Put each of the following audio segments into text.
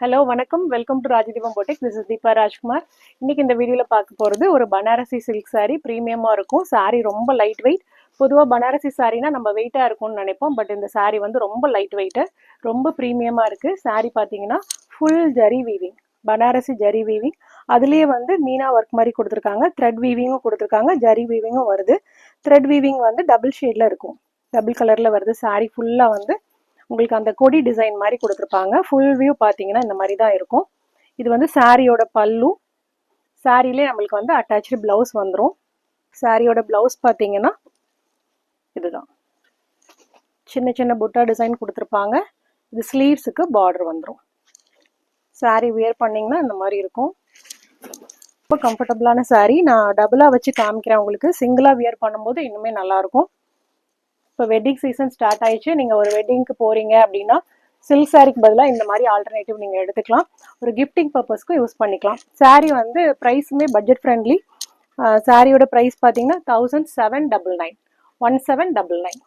Hello வணக்கம், welcome to Rajadeepam boutique. This is Deepa Rajkumar. இன்னைக்கு இந்த வீடியோவில் பார்க்க போகிறது ஒரு பனாரசி சில்க் saree. ப்ரீமியமாக இருக்கும். saree ரொம்ப லைட் வெயிட். பொதுவாக பனாரசி சாரீனா நம்ம வெயிட்டாக இருக்கும்னு நினைப்போம். பட் இந்த saree வந்து ரொம்ப லைட் வெயிட்டு, ரொம்ப ப்ரீமியமாக இருக்குது. saree பார்த்தீங்கன்னா full zari weaving, Banarasi zari weaving. அதுலேயே வந்து மீனா ஒர்க் மாதிரி கொடுத்துருக்காங்க. த்ரெட் வீவிங்கும் கொடுத்துருக்காங்க, ஜரி வீவிங்கும் வருது. த்ரெட் வீவிங் வந்து டபுள் ஷேடில் இருக்கும், டபுள் கலரில் வருது. saree ஃபுல்லாக வந்து உங்களுக்கு அந்த கொடி டிசைன் மாதிரி கொடுத்துருப்பாங்க. ஃபுல் வியூ பார்த்தீங்கன்னா இந்த மாதிரி தான் இருக்கும். இது வந்து சாரியோட பல்லு. சாரிலே நம்மளுக்கு வந்து அட்டாச்சு பிளவுஸ் வந்துடும். சாரியோட பிளவுஸ் பார்த்தீங்கன்னா இதுதான், சின்ன சின்ன புட்டா டிசைன் கொடுத்துருப்பாங்க. இது ஸ்லீவ்ஸுக்கு பார்டர் வந்துடும். சாரி வியர் பண்ணிங்கன்னா இந்த மாதிரி இருக்கும். ரொம்ப கம்ஃபர்டபுளான சாரீ. நான் டபுளாக வச்சு காமிக்கிறேன் உங்களுக்கு. சிங்கிளாக வியர் பண்ணும்போது இன்னுமே நல்லாயிருக்கும். இப்போ வெட்டிங் சீசன் ஸ்டார்ட் ஆயிடுச்சு. நீங்கள் ஒரு வெட்டிங்க்கு போகிறீங்க அப்படின்னா சில்க் சாரிக்கு பதிலாக இந்த மாதிரி ஆல்டர்னேட்டிவ் நீங்கள் எடுத்துக்கலாம். ஒரு கிஃப்டிங் பர்பஸ்க்கும் யூஸ் பண்ணிக்கலாம். சாரீ வந்து ப்ரைஸுமே பட்ஜெட் ஃப்ரெண்ட்லி. சாரியோட ப்ரைஸ் பார்த்தீங்கன்னா 1799, 1799.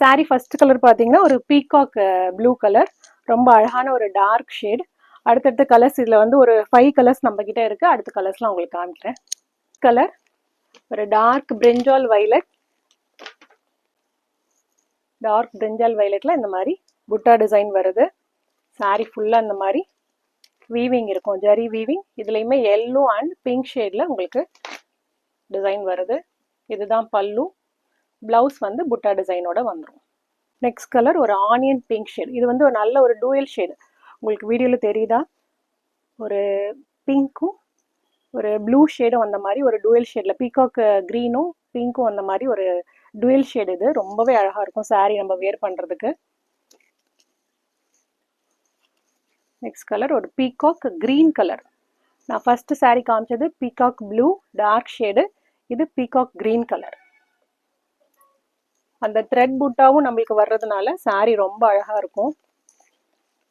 சாரீ ஃபர்ஸ்ட் கலர் பார்த்தீங்கன்னா ஒரு பீகாக் ப்ளூ கலர், ரொம்ப அழகான ஒரு டார்க் ஷேட். அடுத்தடுத்த கலர்ஸ் இதில் வந்து ஒரு 5 கலர்ஸ் நம்ம கிட்ட இருக்குது. அடுத்த கலர்ஸ்லாம் உங்களுக்கு காமிக்கிறேன். கலர் ஒரு டார்க் பிரிஞ்சால் வைலட், டார்க் பிரிஞ்சால் வைலட்ல இந்த மாதிரி புட்டா டிசைன் வருது. சாரீ ஃபுல்லாக இந்த மாதிரி வீவிங் இருக்கும், ஜரி வீவிங். இதுலேயுமே எல்லோ அண்ட் பிங்க் ஷேடில் உங்களுக்கு டிசைன் வருது. இதுதான் பல்லு. பிளவுஸ் வந்து புட்டா டிசைனோட வந்துடும். நெக்ஸ்ட் கலர் ஒரு ஆனியன் பிங்க் ஷேட். இது வந்து ஒரு நல்ல ஒரு டூயல் ஷேடு. உங்களுக்கு வீடியோவில் தெரியுதா? ஒரு பிங்க்கும் ஒரு ப்ளூ ஷேடும் அந்த மாதிரி ஒரு டூயல் ஷேடில், பீகாக் க்ரீனும் பிங்க்கும் அந்த மாதிரி ஒரு டூயல் ஷேடு. இது ரொம்பவே அழகாக இருக்கும் சாரீ நம்ம வேர் பண்ணுறதுக்கு. நெக்ஸ்ட் கலர் ஒரு பீகாக் க்ரீன் கலர். நான் ஃபர்ஸ்ட் சாரீ காமிச்சது பீகாக் ப்ளூ டார்க் ஷேடு, இது பீகாக் க்ரீன் கலர். அந்த த்ரெட் புட்டாவும் நம்மளுக்கு வர்றதுனால சாரீ ரொம்ப அழகாக இருக்கும்.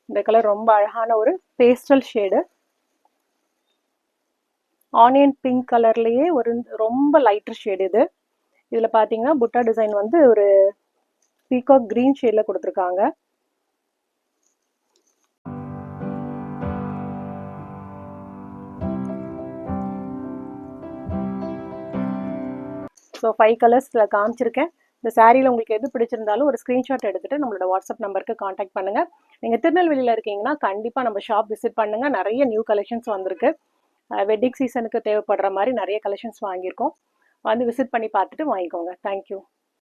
இந்த கலர் ரொம்ப அழகான ஒரு பேஸ்டல் ஷேடு. ஆனியன் பிங்க் கலர்லேயே ஒரு ரொம்ப லைட்டர் ஷேடு இது. இதில் பார்த்தீங்கன்னா புட்டா டிசைன் வந்து ஒரு பீகாக் க்ரீன் ஷேடில் கொடுத்துருக்காங்க. ஸோ 5 கலர்ஸில் காமிச்சிருக்கேன். இந்த சாரியில் உங்களுக்கு எது பிடிச்சிருந்தாலும் ஒரு ஸ்க்ரீன்ஷாட் எடுத்துகிட்டு நம்மளோட வாட்ஸ்அப் நம்பருக்கு காண்டாக்ட் பண்ணுங்கள். நீங்கள் திருநெல்வேலியில் இருக்கீங்கன்னா கண்டிப்பாக நம்ம ஷாப் விசிட் பண்ணுங்கள். நிறைய நியூ கலெக்ஷன்ஸ் வந்திருக்கு. வெட்டிங் சீசனுக்கு தேவைப்படுற மாதிரி நிறைய கலெக்ஷன்ஸ் வாங்கியிருக்கோம். வந்து விசிட் பண்ணி பார்த்துட்டு வாங்கிக்கோங்க. தேங்க்யூ.